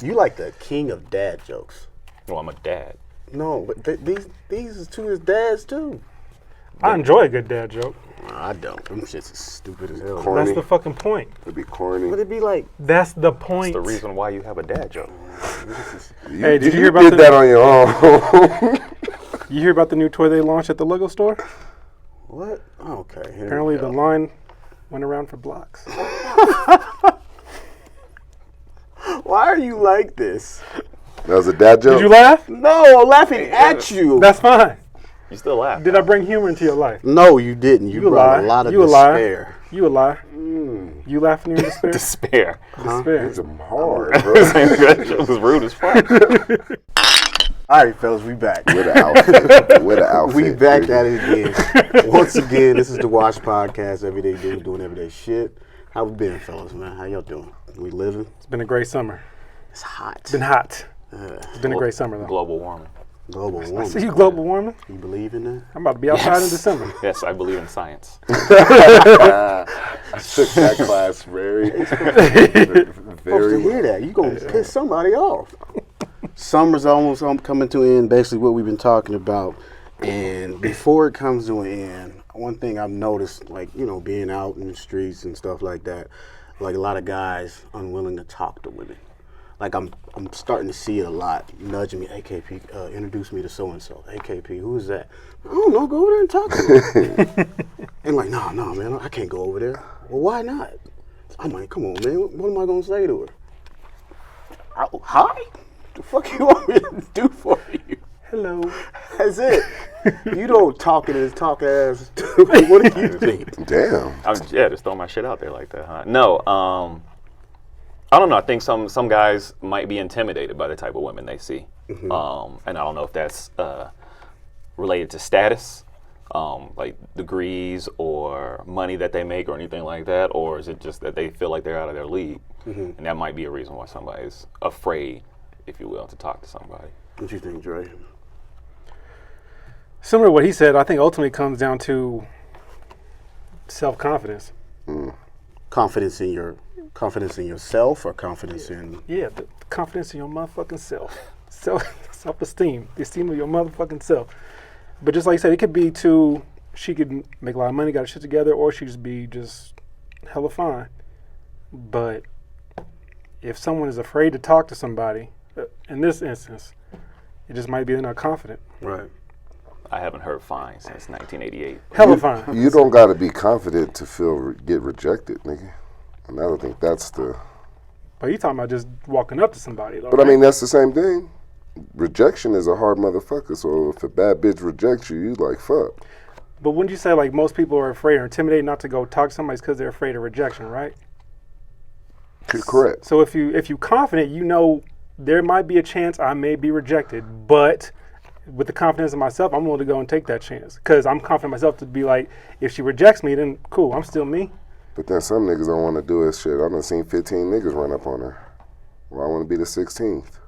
You like the king of dad jokes. Well, I'm a dad. No, but these two is dads too. I enjoy a good dad joke. I don't. Them shits is stupid as hell. Corny. That's the fucking point. It'd be corny. But it'd be like, That's the point. It's the reason why you have a dad joke. Hey, did you hear about did the- that on your own? You hear about the new toy they launched at the Lego store? what? Okay. Here Apparently we the go. line went around for blocks. Why are you like this? That was a dad joke. Did you laugh? No, I'm laughing at you. That's fine. You still laugh. Did I bring humor into your life? No, you didn't. You You a brought lie. a lot of You a liar. despair. You a liar. You laughing in your despair? Despair. Despair. It's hard, bro. That joke was rude as fuck. All right, fellas, we back. With an outfit. With an outfit. We back dude. at it again. Once again, this is the Watch Podcast. Everyday dudes doing everyday shit. How we been, fellas, man? How y'all doing? We living? It's been a great summer. It's hot. It's been hot. It's been a great summer, though. Global warming. Global I warming. see you global warming. You believe in that? I'm about to be outside in December. Yes, I believe in science. Took that class very, Supposed to very hear that. You gonna piss somebody off. Summer's almost coming to an end. Basically, what we've been talking about. And before it comes to an end, one thing I've noticed, like being out in the streets and stuff like that, like a lot of guys unwilling to talk to women. Like I'm starting to see it a lot. Nudging me, hey KP, introduce me to so and so. Hey KP, who is that? I don't know. Go over there and talk to her. And like, no, man, I can't go over there. Well, why not? I'm like, come on, man. What am I gonna say to her? Hi? The fuck you want me to do for you? Hello. That's it. You don't talk it as talk as. What do you think? damn. Just throw my shit out there like that, huh? No, I don't know. I think some guys might be intimidated by the type of women they see. And I don't know if that's related to status, like degrees or money that they make or anything like that, or is it just that they feel like they're out of their league? And that might be a reason why somebody's afraid, if you will, to talk to somebody. What you think, Dre? Similar to what he said, I think ultimately comes down to self-confidence. Confidence in yourself or confidence in. Yeah, the confidence in your motherfucking self. Self-esteem. The esteem of your motherfucking self. But just like you said, it could be she could make a lot of money, got her shit together, or she could be just hella fine. But if someone is afraid to talk to somebody, in this instance, it just might be they're not confident. Right. I haven't heard fine since 1988. Hella fine. You don't got to be confident to get rejected, nigga. And I don't think that's the. But you talking about just walking up to somebody, though. But I mean, that's the same thing. Rejection is a hard motherfucker. So if a bad bitch rejects you, you like fuck. But wouldn't you say like most people are afraid or intimidated not to go talk to somebody because they're afraid of rejection, right? Correct. So if you confident, there might be a chance I may be rejected, but with the confidence in myself, I'm willing to go and take that chance because I'm confident in myself to be like, if she rejects me, then cool, I'm still me. But then some niggas don't want to do this shit. I done seen 15 niggas run up on her. Well, I want to be the 16th.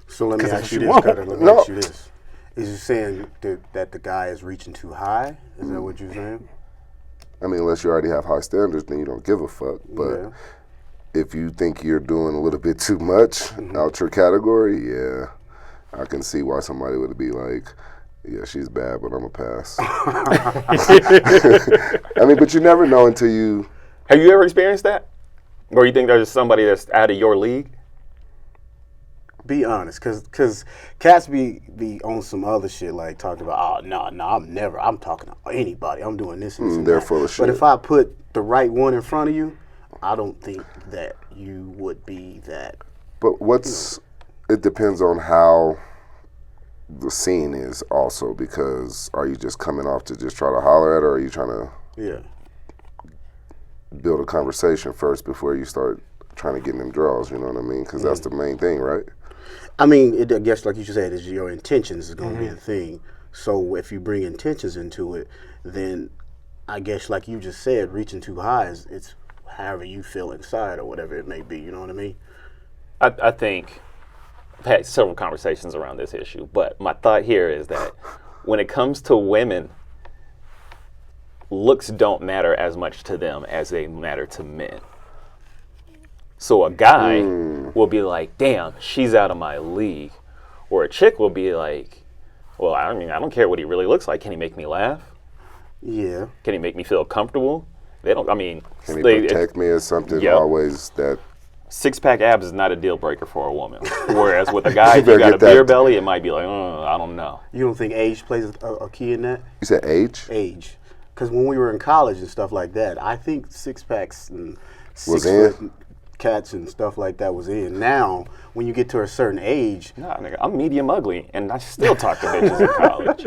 So let me 'Cause ask that's you what you this, want. Cutter. Let me No. ask you this. Is you saying that the guy is reaching too high? Is that what you're saying? I mean, unless you already have high standards, then you don't give a fuck. But Yeah. if you think you're doing a little bit too much out your category, yeah, I can see why somebody would be like, yeah, she's bad, but I'm a pass. I mean, but you never know until you. Have you ever experienced that? Or you think there's somebody that's out of your league? Be honest, cause cats be on some other shit like talking about I'm talking to anybody. I'm doing this and this and They're that. full of shit. But if I put the right one in front of you, I don't think that you would be that. But it depends on how the scene is also, because are you just coming off to just try to holler at her, or are you trying to Yeah. build a conversation first before you start trying to get in them draws, you know what I mean? Because that's the main thing, right? I mean, I guess like you said, is your intentions is going to be the thing. So if you bring intentions into it, then I guess like you just said, reaching too high it's however you feel inside or whatever it may be. You know what I mean? I think I've had several conversations around this issue, but my thought here is that when it comes to women, looks don't matter as much to them as they matter to men. So a guy will be like, damn, she's out of my league. Or a chick will be like, well, I mean, I don't care what he really looks like. Can he make me laugh? Yeah. Can he make me feel comfortable? They don't, I mean, Can he protect me or something? Yep. Always that. 6-pack abs is not a deal breaker for a woman. Whereas with a guy, You if better you got get a beer that. belly, it might be like, I don't know. You don't think age plays a key in that? You said age? Age. Because when we were in college and stuff like that, I think 6-packs and Was 6-foot cats and stuff like that was in. Now, when you get to a certain age, Nah, nigga, I'm medium ugly, and I still talk to bitches in college.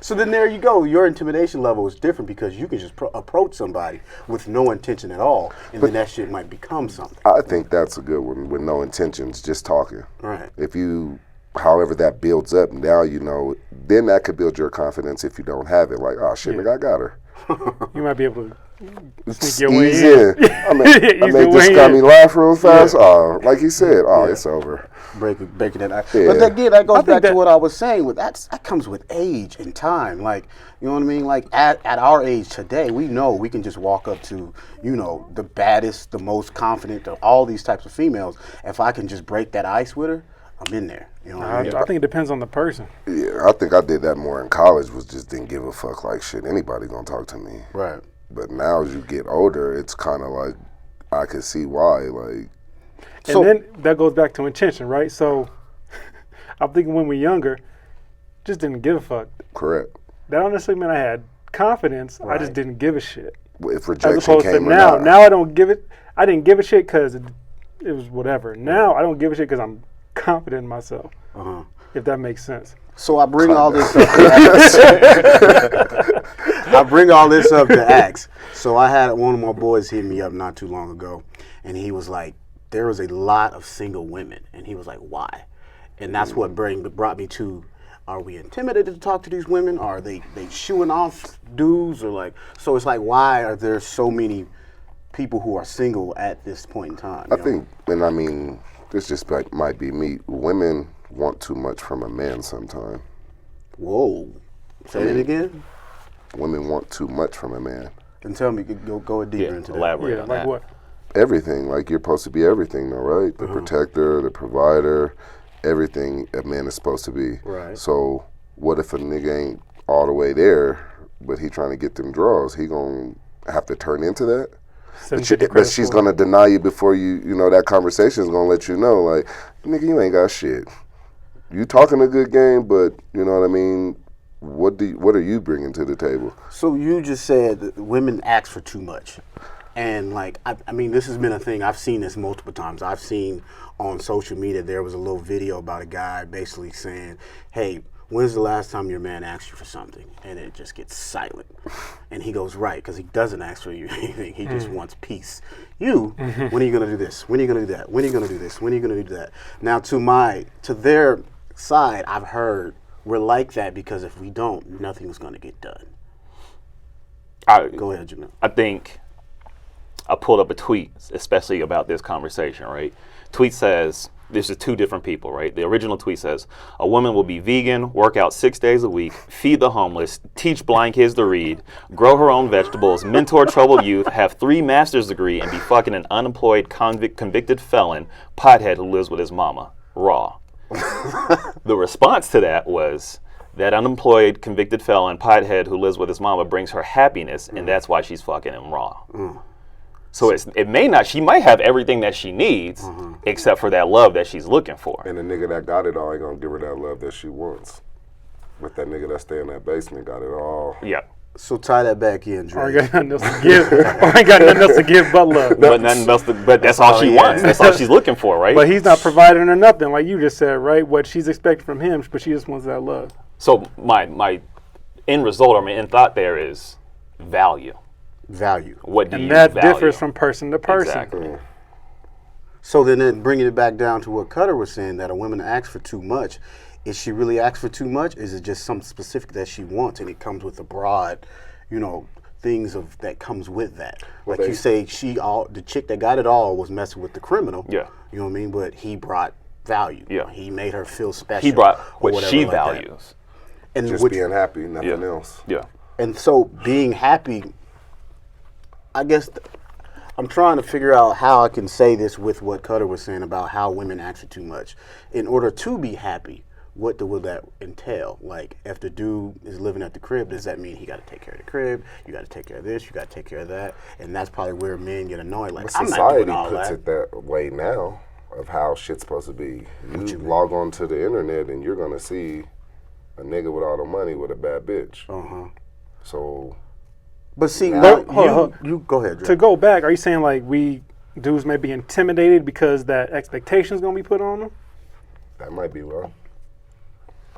so then there you go. Your intimidation level is different because you can just approach somebody with no intention at all, and then that shit might become something. I think that's a good one with no intentions, just talking. Right. If you, however that builds up, now you know, then that could build your confidence if you don't have it. Like, oh shit, nigga, I got her. You might be able to sneak your way Ease in. in. I Ease made your this way scummy in. laugh real fast. Oh, like he said, it's over. Breaking that. Yeah. But again, that goes think back to that- what I was saying. With that comes with age and time. Like, you know what I mean? Like at our age today, we know we can just walk up to, you know, the baddest, the most confident, all these types of females. If I can just break that ice with her, I'm in there. You know what I mean? I think it depends on the person. Yeah, I think I did that more in college. Was just didn't give a fuck. Like shit, anybody gonna talk to me. Right. But now as you get older, it's kind of like I can see why. Like, And then that goes back to intention, right? So I'm thinking when we're younger, just didn't give a fuck. correct. That don't necessarily mean I had confidence. I just Right. didn't give a shit. If As rejection opposed to came or now. not. Now I don't give it. I didn't give a shit because it was whatever. Now I don't give a shit because I'm confident in myself. Uh-huh. If that makes sense. So I bring all this up. I bring all this up to ask. So I had one of my boys hit me up not too long ago, and he was like, "There was a lot of single women," and he was like, "Why?" And that's what brought me to: are we intimidated to talk to these women? Are they shooing off dudes, or like? So it's like, why are there so many people who are single at this point in time? I think, and I mean, this just might be me. Women want too much from a man sometimes. Whoa. Say it again. Women want too much from a man. And tell me, go deeper into that. Elaborate Yeah, on like that. what? Everything. Like you're supposed to be everything, though, right? The protector, the provider, everything a man is supposed to be. Right. So what if a nigga ain't all the way there, but he trying to get them draws? He gonna have to turn into that. But she's gonna deny you before you know that conversation is gonna let you know, like, nigga, you ain't got shit. You talking a good game, but you know what I mean. What are you bringing to the table? So you just said that women ask for too much, and like I mean, this has been a thing. I've seen this multiple times. I've seen on social media there was a little video about a guy basically saying, "Hey, when's the last time your man asked you for something?" And it just gets silent, and he goes, "Right, because he doesn't ask for you anything. He just wants peace." You, when are you gonna do this? When are you gonna do that? When are you gonna do this? When are you gonna do that? Now, to their side, I've heard we're like that because if we don't, nothing's gonna get done. Go ahead, Jamelle. I think I pulled up a tweet, especially about this conversation, right? Tweet says, this is two different people, right? The original tweet says, a woman will be vegan, work out 6 days a week, feed the homeless, teach blind kids to read, grow her own vegetables, mentor troubled youth, have 3 master's degree, and be fucking an unemployed convicted felon, pothead who lives with his mama, raw. The response to that was, that unemployed convicted felon, pothead who lives with his mama brings her happiness, and that's why she's fucking him raw. So she might have everything that she needs, except for that love that she's looking for. And the nigga that got it all ain't gonna give her that love that she wants. But that nigga that stay in that basement got it all. Yeah. So tie that back in, I Dre. ain't got nothing else to give. I ain't got nothing else to give but love. But nothing else. But that's all she wants. That's all she's looking for, right? But he's not providing her nothing, like you just said, right? What she's expecting from him, but she just wants that love. So my end result, or my end thought there is value. Value. What do And you that value? differs from person to person. Exactly. So then bringing it back down to what Cutter was saying, that a woman asks for too much. Is she really asks for too much? Is it just something specific that she wants, and it comes with a broad, things that comes with that? Like you say, the chick that got it all was messing with the criminal. Yeah. You know what I mean? But he brought value. Yeah. He made her feel special. He brought or what whatever she like that. values. And Just being happy, nothing else. Yeah. And so being happy, I guess I'm trying to figure out how I can say this with what Cutter was saying about how women ask for too much. In order to be happy, what will that entail? Like, if the dude is living at the crib, does that mean he got to take care of the crib? You got to take care of this. You got to take care of that. And that's probably where men get annoyed. Like, But I'm not society doing all puts that. it that way now of how shit's supposed to be. You log on to the internet and you're gonna see a nigga with all the money with a bad bitch. So But see, Now- you go ahead, Dre. To go back, are you saying like dudes may be intimidated because that expectation is gonna be put on them? that might be wrong.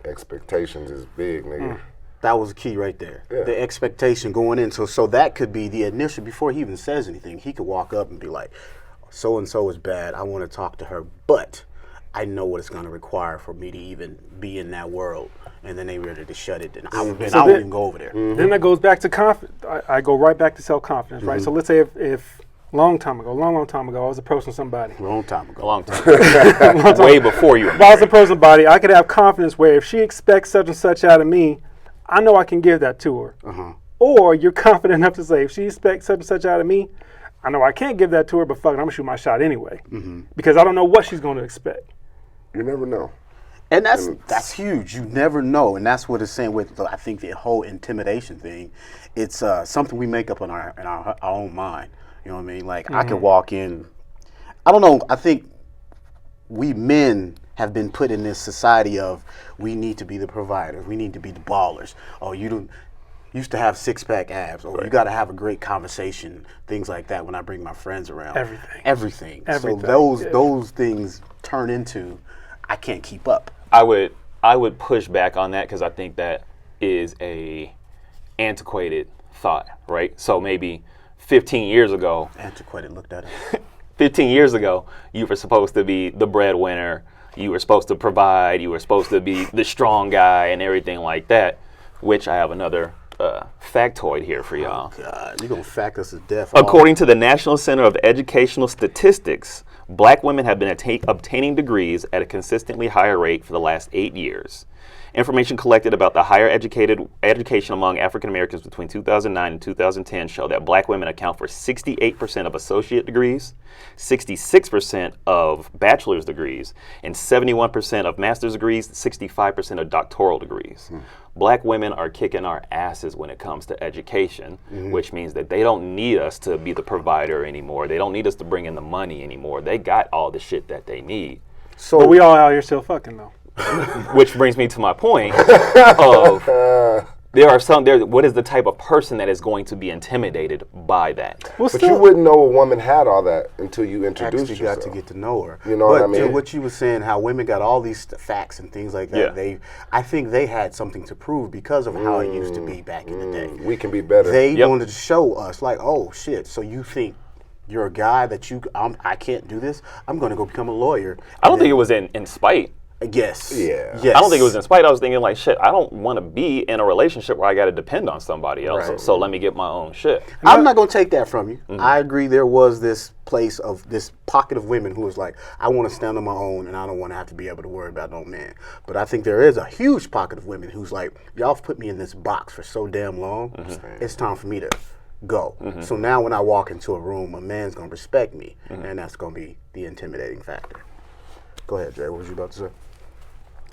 Expectations is big, nigga. That was key right there. Yeah. The expectation going in. So that could be the initial, before he even says anything, he could walk up and be like, so-and-so is bad. I want to talk to her, but I know what it's going to require for me to even be in that world. And then they ready to shut it. And I won't even go over there. Then that goes back to confidence. I go right back to self-confidence, right? So let's say if long time ago, I was approaching somebody. Long time ago. A long time. Way before you. If I was approaching somebody, I could have confidence where if she expects such and such out of me, I know I can give that to her. Or you're confident enough to say, if she expects such and such out of me, I know I can't give that to her, but fuck it, I'm going to shoot my shot anyway. Because I don't know what she's going to expect. You never know. And that's huge. You never know, and that's what it's saying with I think the whole intimidation thing. It's something we make up in our own mind. You know what I mean? Like I could walk in. I don't know. I think we men have been put in this society of we need to be the providers. We need to be the ballers. Oh, you don't used to have 6-pack abs. Oh, you got to have a great conversation. Things like that. When I bring my friends around, everything. So those things turn into I can't keep up. I would push back on that because I think that is a antiquated thought, right? So maybe 15 years ago, Antiquated, look that up. 15 years ago, you were supposed to be the breadwinner. You were supposed to provide. You were supposed to be the strong guy and everything like that, which I have another factoid here for y'all. God, you're going to fact us to death. According to the National Center of Educational Statistics, black women have been obtaining degrees at a consistently higher rate for the last 8 years. Information collected about the higher education among African Americans between 2009 and 2010 show that black women account for 68% of associate degrees, 66% of bachelor's degrees, and 71% of master's degrees, 65% of doctoral degrees. Black women are kicking our asses when it comes to education, which means that they don't need us to be the provider anymore. They don't need us to bring in the money anymore. They got all the shit that they need. So But we all out here still fucking though. Which brings me to my point of what is the type of person that is going to be intimidated by that? Well, But you wouldn't know a woman had all that until you introduced actually yourself. got to get to know her. You know but what I mean? To what you were saying, how women got all these facts and things like that. Yeah. I think they had something to prove because of how it used to be back in the day. We can be better. They wanted to show us, like, oh shit, so you think you're a guy that I can't do this? I'm going to go become a lawyer. I don't think it was in spite. Yes. Yeah. Yes. I don't think it was in spite. I was thinking like, shit, I don't want to be in a relationship where I got to depend on somebody else. Right. So let me get my own shit. I'm not going to take that from you. I agree there was this place of this pocket of women who was like, I want to stand on my own and I don't want to have to be able to worry about no man. But I think there is a huge pocket of women who's like, y'all have put me in this box for so damn long. It's time for me to go. So now when I walk into a room, a man's going to respect me. And that's going to be the intimidating factor. Go ahead, Jay. What was you about to say?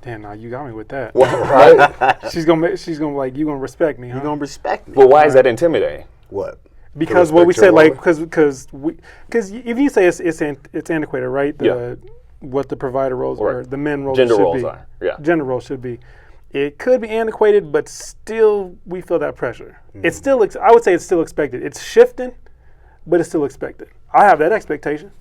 Damn, now you got me with that. Right? She's gonna like, you gonna respect me, huh? You're going to respect me. But why is that intimidating? What? Because what we respect said, your like, because if you say it's antiquated, right? What the provider roles or the men roles Gender should roles be. are. Yeah. Gender roles should be. It could be antiquated, but still we feel that pressure. It's still, I would say it's still expected. It's shifting, but it's still expected. I have that expectation.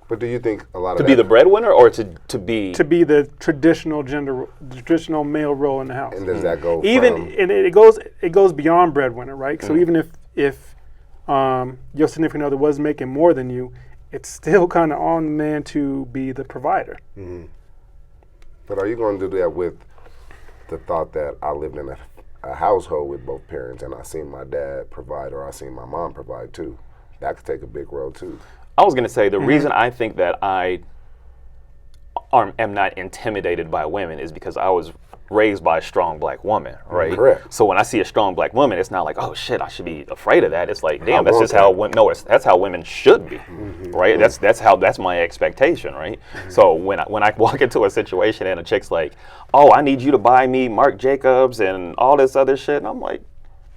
But do you think a lot of To be the breadwinner or to be... To be the traditional traditional male role in the house. And does that go Even from, and it goes beyond breadwinner, right? So even if your significant other was making more than you, it's still kind of on the man to be the provider. but are you going to do that with the thought that I lived in a household with both parents and I seen my dad provide or I seen my mom provide too? That could take a big role too. I was going to say the reason I think that I am not intimidated by women is because I was raised by a strong black woman, right? Correct. So when I see a strong black woman, it's not like, oh shit, I should be afraid of that. It's like, damn, I that's want just how that. that's how women should be, right? That's my expectation, right? So when I walk into a situation and a chick's like, oh, I need you to buy me Marc Jacobs and all this other shit, and I'm like,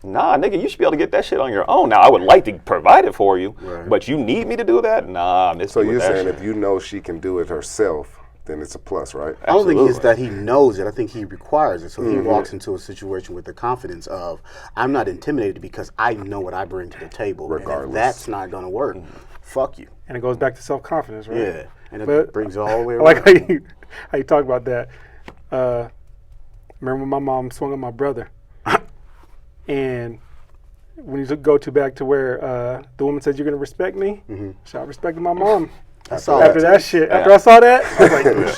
nah, nigga, you should be able to get that shit on your own. Now, I would like to provide it for you, but you need me to do that? Nah, miss So me with you're that saying shit. if you know she can do it herself, then it's a plus, right? I don't think it's Absolutely. that he knows it. I think he requires it. So he walks into a situation with the confidence of, I'm not intimidated because I know what I bring to the table. And Regardless. if that's not going to work, fuck you. And it goes back to self-confidence, right? Yeah. And it But brings it all the way I around. like how you talk about that. Remember when my mom swung on my brother, and when you go back to where the woman said, "You're gonna respect me," so I respected my mom. I saw After that. that shit, after I saw that, I was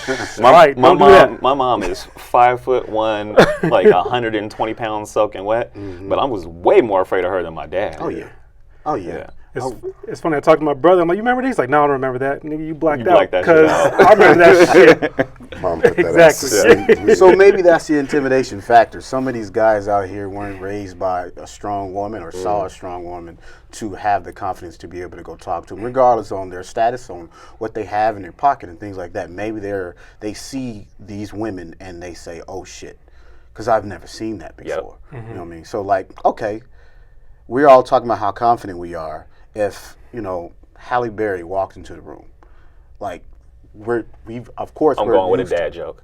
like, "All right, my don't do that." mom is 5'1", like 120 pounds soaking wet. But I was way more afraid of her than my dad. Oh, yeah. Oh, yeah. It's funny. I talked to my brother. I'm like, "You remember this?" He's like, "No, I don't remember that. Nigga, you blacked You out." blacked that shit out. I remember that shit. Mom put that ass to Exactly. sleep. So maybe that's the intimidation factor. Some of these guys out here weren't raised by a strong woman or saw a strong woman to have the confidence to be able to go talk to them, regardless on their status, on what they have in their pocket and things like that. Maybe they see these women and they say, "Oh shit," because I've never seen that before. You know what I mean? So like, okay, we're all talking about how confident we are. If Halle Berry walked into the room, like of course I'm we're going with a used to- dad joke.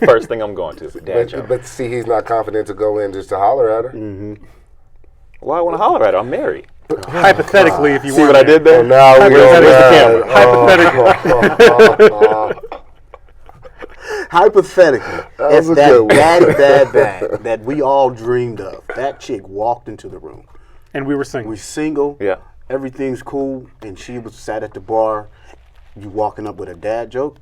First thing I'm going to, dad joke. But see, he's not confident to go in just to holler at her. Why I want to holler at her? I'm married. Hypothetically, if you See weren't what I there. did there? Now we Hypothetically. Hypothetically, was if a that good one. bad that we all dreamed of, that chick walked into the room. And we were single. We're single. Yeah. Everything's cool, and she was sat at the bar. You walking up with a dad joke?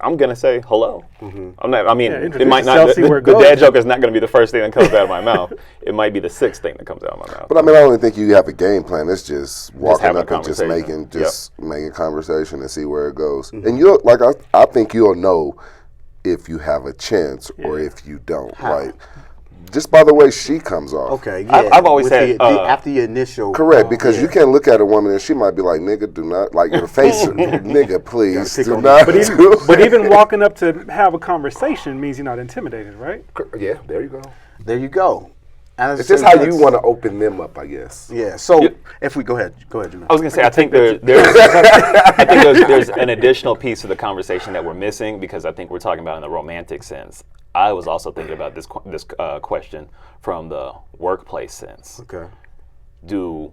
I'm gonna say hello. I'm not. I mean, it introduce might not. yourself, see where it The goes. dad joke is not gonna be the first thing that comes out of my mouth. It might be the sixth thing that comes out of my mouth. But I mean, I don't even think you have a game plan. It's just walking having a up and just conversation. making conversation and see where it goes. And you'll I think you'll know if you have a chance or if you don't. Like just by the way she comes off. Okay, yeah. I've always With said, after the initial. Correct, because you can't look at a woman and she might be like, "Nigga, do not like your face, nigga, please pick do on not." But even walking up to have a conversation means you're not intimidated, right? Yeah, there you go. There you go. And It's just how you want to open them up, I guess. Yeah. So if we go ahead, Jamelle. I was gonna say, I think there's an additional piece of the conversation that we're missing because I think we're talking about in the romantic sense. I was also thinking about this question from the workplace sense. Okay. Do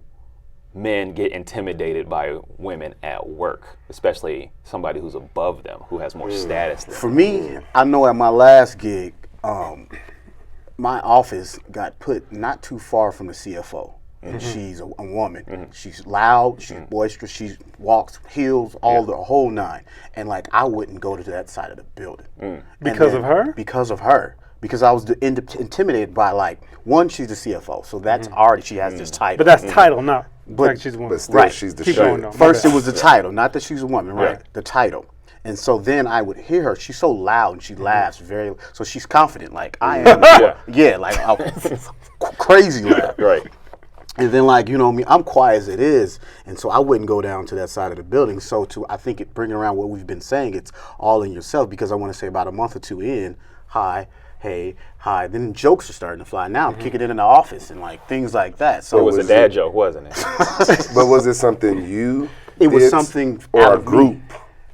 men get intimidated by women at work, especially somebody who's above them, who has more status than For me, I know at my last gig, my office got put not too far from the CFO. And she's a woman. She's loud, she's boisterous, she walks heels, the whole nine. And like I wouldn't go to that side of the building. And Because of her? Because of her. Because I was intimidated by one, she's the CFO, so that's already she has this title. But that's title, not But- like she's a woman. But still, Right. she's the Keep shit. going, though. First, My it was the title, not that she's a woman, right? The title. And so then I would hear her. She's so loud and she laughs very. So she's confident, like I am. Yeah, like crazy loud. right. And then I'm quiet as it is, and so I wouldn't go down to that side of the building. So I think bringing around what we've been saying, it's all in yourself. Because I want to say about a month or two in, hi, hey, hi. Then jokes are starting to fly. Now I'm kicking it in the office and things like that. So It was a dad joke, wasn't it? But was it something you It was did, something or out a of me. group,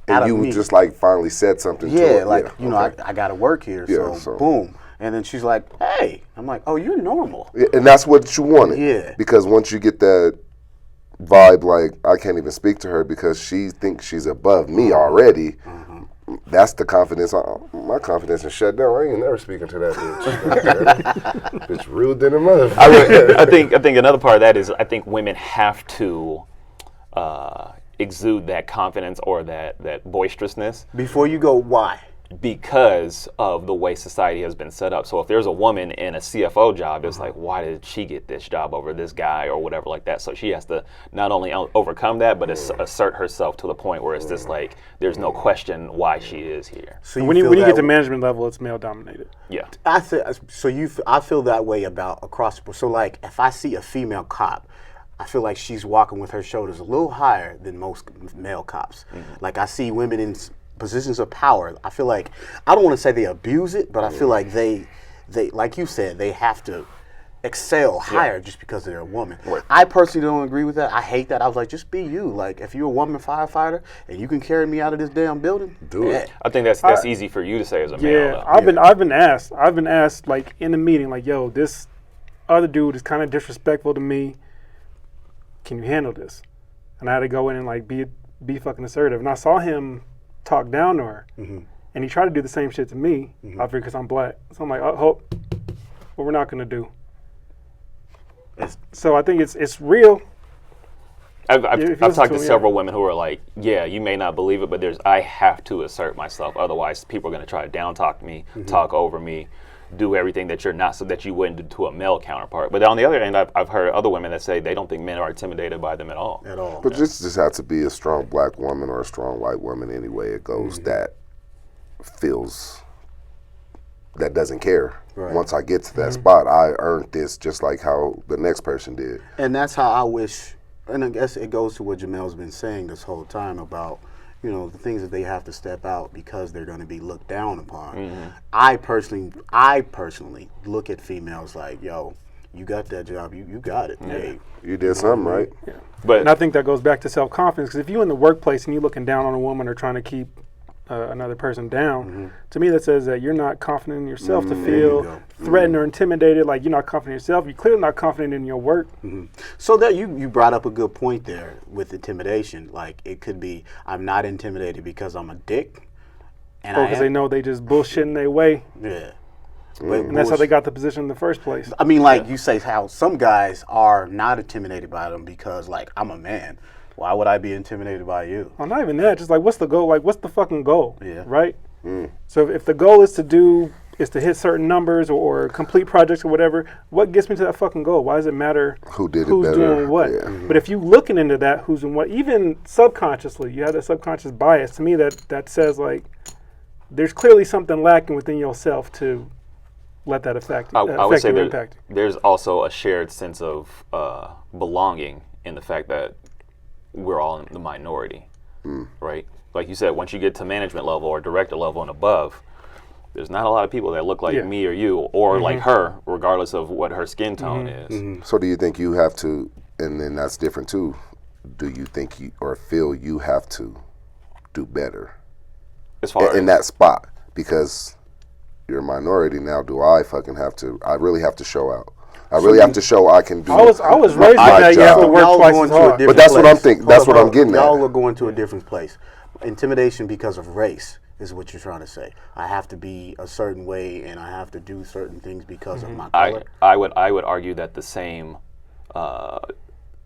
Out and of you me. just like finally said something to Yeah, her? like okay. I got to work here. Yeah, So so- boom, and then she's like, hey, I'm like, oh, you're normal. Yeah, and that's what you wanted. Yeah. Because once you get that vibe, like I can't even speak to her because she thinks she's above me already. That's the confidence. My confidence is shut down. I ain't never speaking to that bitch. Bitch rude than a motherfucker. I think another part of that is I think women have to exude that confidence or that boisterousness. Before you go, why? because of the way society has been set up. So if there's a woman in a CFO job, it's like, why did she get this job over this guy or whatever like that? So she has to not only overcome that, but assert herself to the point where it's just like, there's no question why she is here. So when you get to management level, it's male dominated. Yeah. I feel that way about across the board. So like, if I see a female cop, I feel like she's walking with her shoulders a little higher than most male cops. Like I see women in positions of power. I feel like, I don't want to say they abuse it, but I feel like they like you said, they have to excel higher just because they're a woman. Right. I personally don't agree with that. I hate that. I was like, just be you. Like, if you're a woman firefighter and you can carry me out of this damn building, do it. I think that's easy for you to say as a male. Yeah, I've been asked like in the meeting, like, yo, this other dude is kind of disrespectful to me. Can you handle this? And I had to go in and like be fucking assertive. And I saw him talk down to her, and he tried to do the same shit to me, obviously because I'm black. So I'm like, oh, what we're not gonna do. So I think it's real. I've talked to several women who are like, yeah, you may not believe it, but I have to assert myself. Otherwise, people are going to try to down talk me, talk over me, do everything that you're not, so that you wouldn't do to a male counterpart. But on the other end, I've heard other women that say they don't think men are intimidated by them at all. But this just has to be a strong black woman or a strong white woman anyway. It goes that feels, that doesn't care. Right. Once I get to that spot, I earned this just like how the next person did. And that's how I wish, and I guess it goes to what Jamelle's been saying this whole time about, you know, the things that they have to step out because they're going to be looked down upon. I personally look at females like, yo, you got that job, you got it. Hey, you did something right. Yeah. And I think that goes back to self-confidence, because if you're in the workplace and you're looking down on a woman or trying to keep another person down, to me that says that you're not confident in yourself to feel threatened or intimidated. Like, you're not confident in yourself. You're clearly not confident in your work. So that you brought up a good point there with intimidation. Like, it could be, I'm not intimidated because I'm a dick. And because they know they just bullshitting their way. Yeah. And that's how they got the position in the first place. I mean, like you say, how some guys are not intimidated by them because, like, I'm a man. Why would I be intimidated by you? Well, not even that. Just like, what's the goal? Like, what's the fucking goal? Yeah. Right? So if the goal is to hit certain numbers or complete projects or whatever, what gets me to that fucking goal? Why does it matter who's doing what? Yeah. But if you're looking into that, who's doing what, even subconsciously, you have that subconscious bias. To me, that says, like, there's clearly something lacking within yourself to let that affect I would say impact. There's also a shared sense of belonging in the fact that we're all in the minority, right? Like you said, once you get to management level or director level and above, there's not a lot of people that look like me or you or like her, regardless of what her skin tone is. So do you think you have to, and then that's different too, do you think you or feel you have to do better as far in that spot? Because you're a minority now, do I fucking have to, I really have to show out. I really have to show I can do. I was raised by that. You have to work twice as hard. But that's what I'm thinking. That's what I'm getting at. Y'all are going to a different place. Intimidation because of race is what you're trying to say. I have to be a certain way and I have to do certain things because of my color. I would argue that the same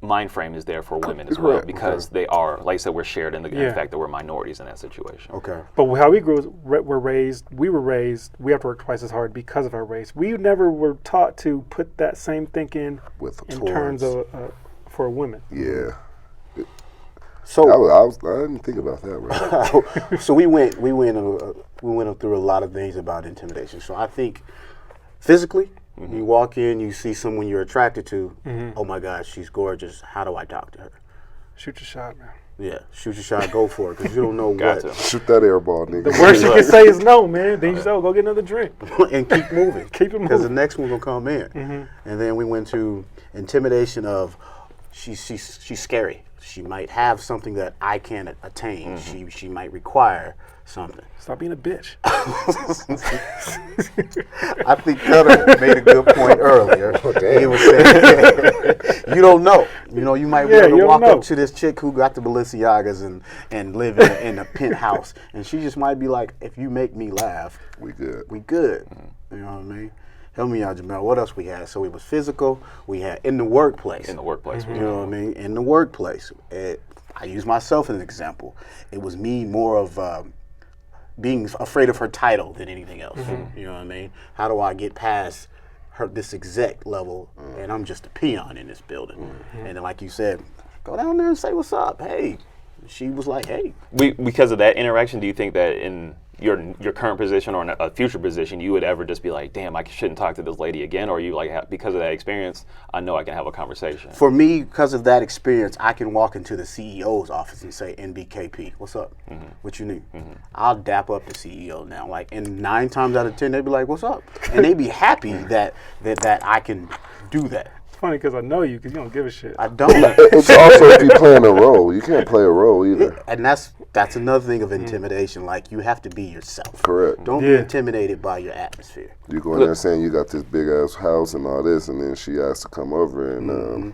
mind frame is there for women as well, because they are, like I said, we're shared in the fact that we're minorities in that situation. Okay. But how we were raised, we have to work twice as hard because of our race. We never were taught to put that same thinking in terms of for women. Yeah. So I didn't think about that. Right? So we went through a lot of things about intimidation. So I think physically, you walk in, you see someone you're attracted to. Oh my gosh, she's gorgeous. How do I talk to her? Shoot your shot, man. Yeah, shoot your shot, go for it, because you don't know what. Shoot that air ball, nigga. The worst you can say is no, man. Then you say, go get another drink. And keep moving. Keep it moving. Because the next one will come in. And then we went to intimidation of, she's scary. She might have something that I can't attain. She might require something. Stop being a bitch. I think Cutter made a good point earlier. He was saying, you don't know. You know, you might want to walk up to this chick who got the Balenciagas and live in a penthouse, and she just might be like, if you make me laugh, we good. We good. You know what I mean? Help me out, Jamelle. What else we had? So it was physical. We had in the workplace. In the workplace. You know what I mean? In the workplace. I use myself as an example. It was me more of being afraid of her title than anything else. You know what I mean? How do I get past this exec level, and I'm just a peon in this building? And then, like you said, go down there and say what's up. Hey, she was like, hey. Because of that interaction, do you think that in your current position or in a future position, you would ever just be like, damn, I shouldn't talk to this lady again? Or you like, because of that experience, I know I can have a conversation? For me, because of that experience, I can walk into the CEO's office and say, NBKP, what's up? What you need? I'll dap up the CEO now. Like, and 9 times out of 10, they'd be like, what's up? And they'd be happy that I can do that. Funny because I know you because you don't give a shit. I don't. It's also if you're playing a role. You can't play a role either. And that's another thing of intimidation. Like, you have to be yourself. Correct. Don't be intimidated by your atmosphere. You go in there saying you got this big ass house and all this, and then she asks to come over and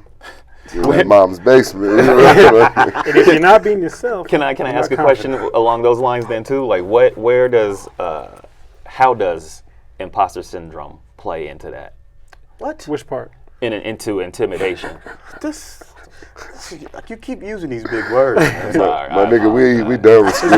in that mom's basement. And if you're not being yourself, Can I ask a question along those lines then too? Like, how does imposter syndrome play into that? What? Which part? Into intimidation. You keep using these big words. My nigga, we done with school.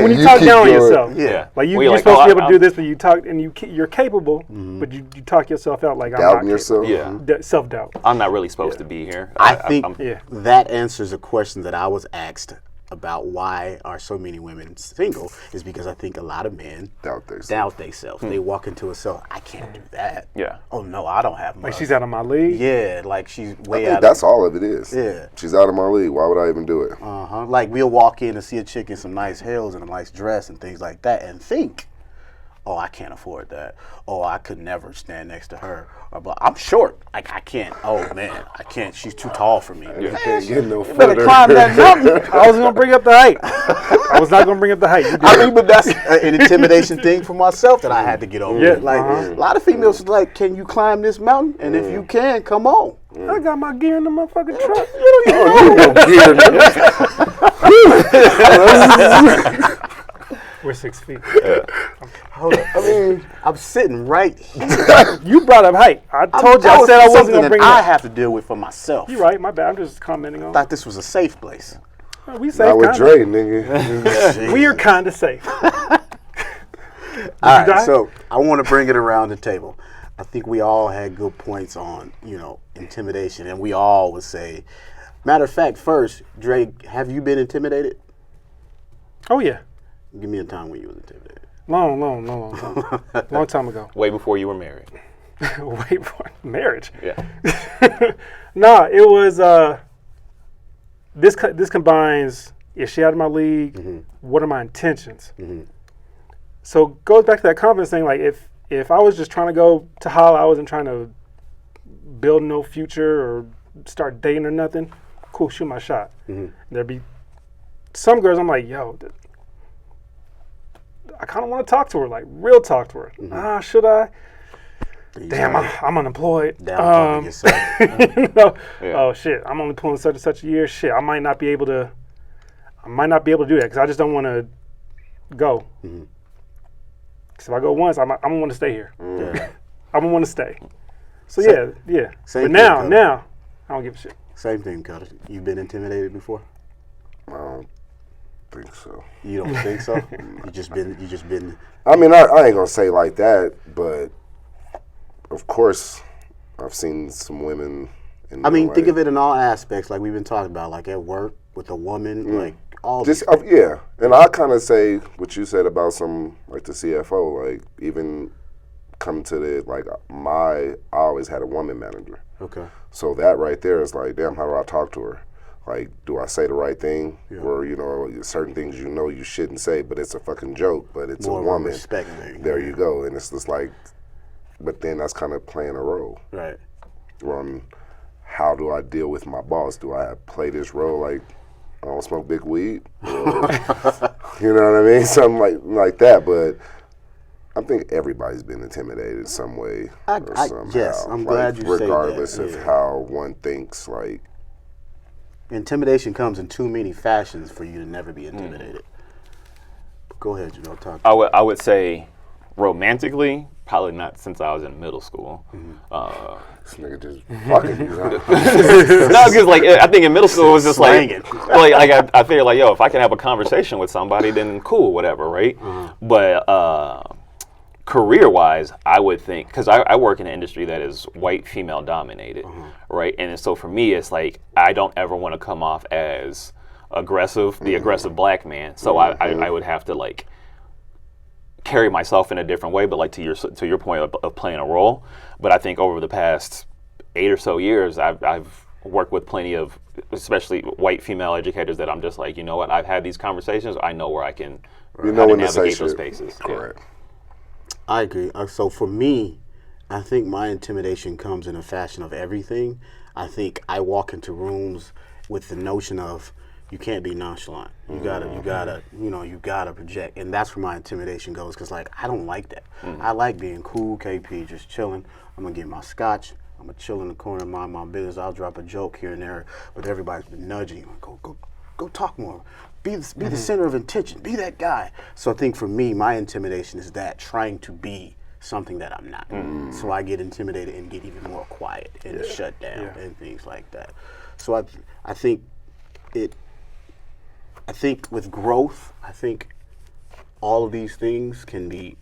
When you talk down on yourself, Yeah. like you're supposed to be able to do this, but you talk and you're capable, but you talk yourself out like I'm Doubting not yourself. Yeah. Self-doubt. I'm not really supposed to be here. I think Yeah. that answers a question that I was asked about why are so many women single, is because I think a lot of men Doubt themselves. doubt themselves. They walk into a cell, I can't do that. Yeah. Oh no, I don't have much. Like she's out of my league. Yeah, like she's I way think out. that's all of it is. Yeah. She's out of my league. Why would I even do it? Like we'll walk in and see a chick in some nice heels and a nice dress and things like that, and think, oh, I can't afford that. Oh, I could never stand next to her. Or, but I'm short. I can't. Oh man, I can't. She's too tall for me. You can't get no You better further. climb that mountain. I was gonna bring up the height. I was not gonna bring up the height. You did. I mean, but that's an intimidation thing for myself that I had to get over. Yeah, Like a lot of females is like, can you climb this mountain? And if you can, come on. I got my gear in the motherfucking truck. We're 6 feet. Hold up. I mean, I'm sitting right here. You brought up height. I told you. I said I wasn't gonna bring it I up. have to deal with for myself. You're right. My bad. I'm just commenting on. Thought this was a safe place. We safe. Not with kinda. Dre, nigga. We are kind of safe. All die? right, so I want to bring it around the table. I think we all had good points on, intimidation, and we all would say, matter of fact, first, Dre, have you been intimidated? Oh yeah. Give me a time when you was intimidated. Long time ago. Way before you were married. Wait for marriage. Yeah. Nah, it was this combines, is she out of my league? What are my intentions? So it goes back to that confidence thing. Like if I was just trying to go to holla, I wasn't trying to build no future or start dating or nothing, cool, shoot my shot. There'd be some girls I'm like, yo, I kind of want to talk to her, like real talk to her. Should I? Damn, I'm unemployed. Down Oh shit, I'm only pulling such and such a year. Shit, I might not be able to do that because I just don't want to go. Because if I go once, I'm gonna want to stay here. I'm gonna want to stay. So yeah. Same But thing, now, I don't give a shit. Same thing, Cutter. You've been intimidated before? I don't think so. You don't think so? You just been. I mean, I ain't gonna say like that, but of course, I've seen some women. I mean, think of it in all aspects, like we've been talking about, like at work with a woman, like all. Just yeah, and I kind of say what you said about some like the CFO, like even come to the like I always had a woman manager. Okay. So that right there is like, damn, how do I talk to her? Like, do I say the right thing? Yeah. Or, certain things you shouldn't say, but it's a fucking joke, but it's More a of a woman. respect thing. There you go. And it's just like, but then that's kind of playing a role. Right. How do I deal with my boss? Do I play this role like I don't smoke big weed? Or, you know what I mean? Something like that. But I think everybody's been intimidated some way or somehow. Yes, I'm glad you say that. Regardless of how one thinks, like. Intimidation comes in too many fashions for you to never be intimidated. Go ahead, talk. I would say romantically, Probably not since I was in middle school. This nigga just fucking you. Huh? No, because like I think in middle school it was just Slanging. I figured like, yo, if I can have a conversation with somebody, then cool, whatever, right? But career-wise, I would think, because I work in an industry that is white female dominated, right? And so for me, it's like I don't ever want to come off as aggressive, the aggressive black man. So I would have to like carry myself in a different way, but like to your point of playing a role. But I think over the past 8 or so years, I've worked with plenty of, especially white female educators, that I'm just like, you know what, I've had these conversations. I know where I can You know when to say navigate those shit. spaces. Correct. I agree. So for me, I think my intimidation comes in a fashion of everything. I think I walk into rooms with the notion of you can't be nonchalant. You gotta project, and that's where my intimidation goes. Cause like I don't like that. I like being cool, KP, just chilling. I'm gonna get my scotch. I'm gonna chill in the corner, mind my business. I'll drop a joke here and there, but everybody's been nudging you. Go talk more. Be the center of attention. Be that guy. So I think for me, my intimidation is that trying to be something that I'm not. So I get intimidated and get even more quiet and shut down and things like that. So I think with growth, I think all of these things can be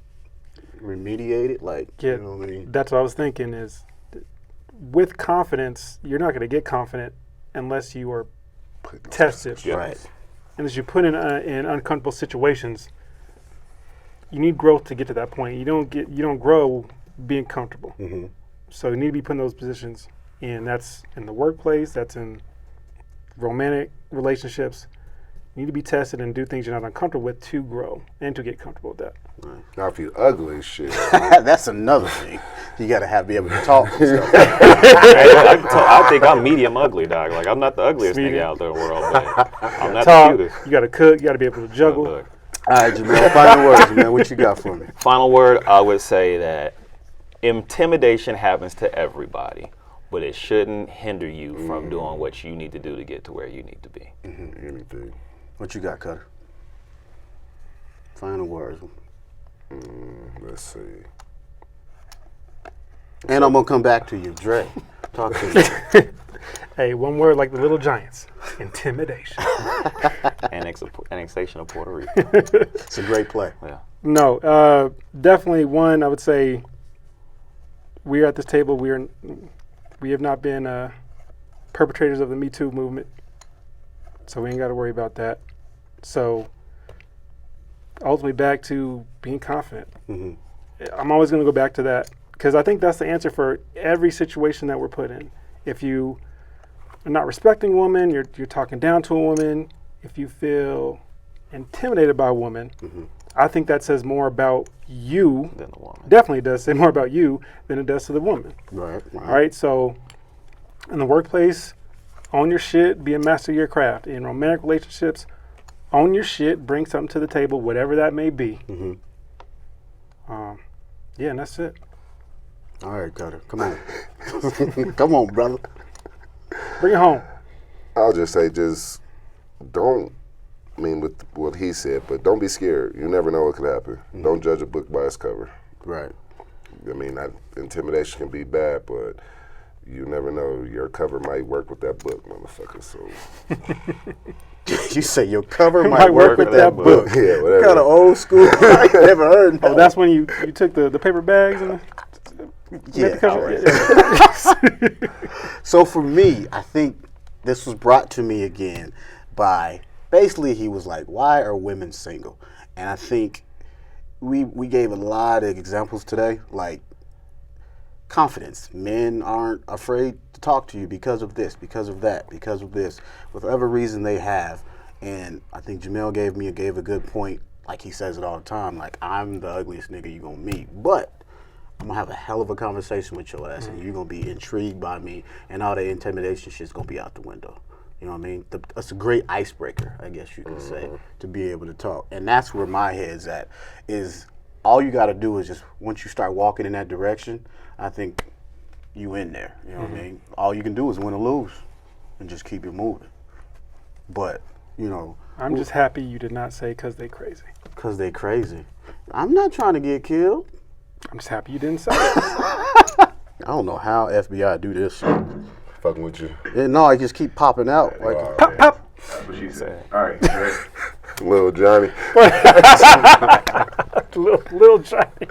remediated. Like, Yeah, you know what I mean? that's what I was thinking is with confidence, you're not going to get confident unless you are tested. Yeah. Right. Unless you put in uncomfortable situations. You need growth to get to that point. You don't grow being comfortable. So you need to be put in those positions, and that's in the workplace, that's in romantic relationships. You need to be tested and do things you're not uncomfortable with to grow and to get comfortable with that. Now, if you ugly as shit, That's another thing. You gotta be able to talk and stuff. I think I'm medium ugly, dog. Like I'm not the ugliest nigga Medium. out there in the world, but I'm not Talk. the cutest. You got to cook. You got to be able to juggle. Look. All right, Jamelle, final words, man. What you got for me? Final word, I would say that intimidation happens to everybody, but it shouldn't hinder you from doing what you need to do to get to where you need to be. anything. What you got, Cutter? Final words. Let's see. And I'm gonna come back to you, Dre. Talk to me. Hey, one word like the Little Giants: intimidation. Annexation of Puerto Rico. It's a great play. Yeah. No, definitely one. I would say we are at this table. We have not been perpetrators of the Me Too movement, so we ain't got to worry about that. So ultimately, back to being confident. I'm always going to go back to that because I think that's the answer for every situation that we're put in. If you are not respecting a woman, you're talking down to a woman. If you feel intimidated by a woman, I think that says more about you. Than the woman. Definitely does say more about you than it does to the woman. Right. All right. So in the workplace, own your shit, be a master of your craft. In romantic relationships, own your shit, bring something to the table, whatever that may be. Yeah, and that's it. All right, Cutter. Come on. Come on, brother. Bring it home. I'll just say, just don't. I mean, with what he said, but don't be scared. You never know what could happen. Don't judge a book by its cover. Right. I mean, intimidation can be bad, but you never know. Your cover might work with that book, motherfucker. So You say your cover might work with that book. yeah, whatever. Kind of old school. I ain't never heard that. Oh, that's when you took the paper bags and Yeah. cover. So for me, I think this was brought to me again by basically he was like, "Why are women single?" And I think we gave a lot of examples today, like confidence. Men aren't afraid to talk to you because of this, because of that, because of this, whatever reason they have. And I think Jamelle gave a good point. Like he says it all the time. Like, I'm the ugliest nigga you gonna meet, but I'm gonna have a hell of a conversation with your ass, and you're gonna be intrigued by me, and all the intimidation shit's gonna be out the window. You know what I mean? That's a great icebreaker, I guess you can say, to be able to talk. And that's where my head's at, is all you gotta do is just, once you start walking in that direction, I think you in there. You know what I mean? All you can do is win or lose and just keep it moving. But, you know, I'm just happy you did not say because they crazy. because they crazy. I'm not trying to get killed. I'm just happy you didn't say it. I don't know how FBI do this shit. Fucking with you. No, I just keep popping out. Like, Pop, pop. That's what she said. All right, great. Little Johnny. Little Johnny.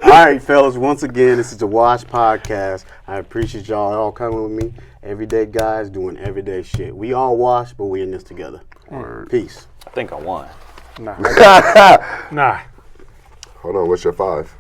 all right, fellas. Once again, this is the Wash Podcast. I appreciate y'all all coming with me. Everyday guys doing everyday shit. We all wash, but we in this together. Peace. I think I won. Nah. Nah. Hold on, what's your 5?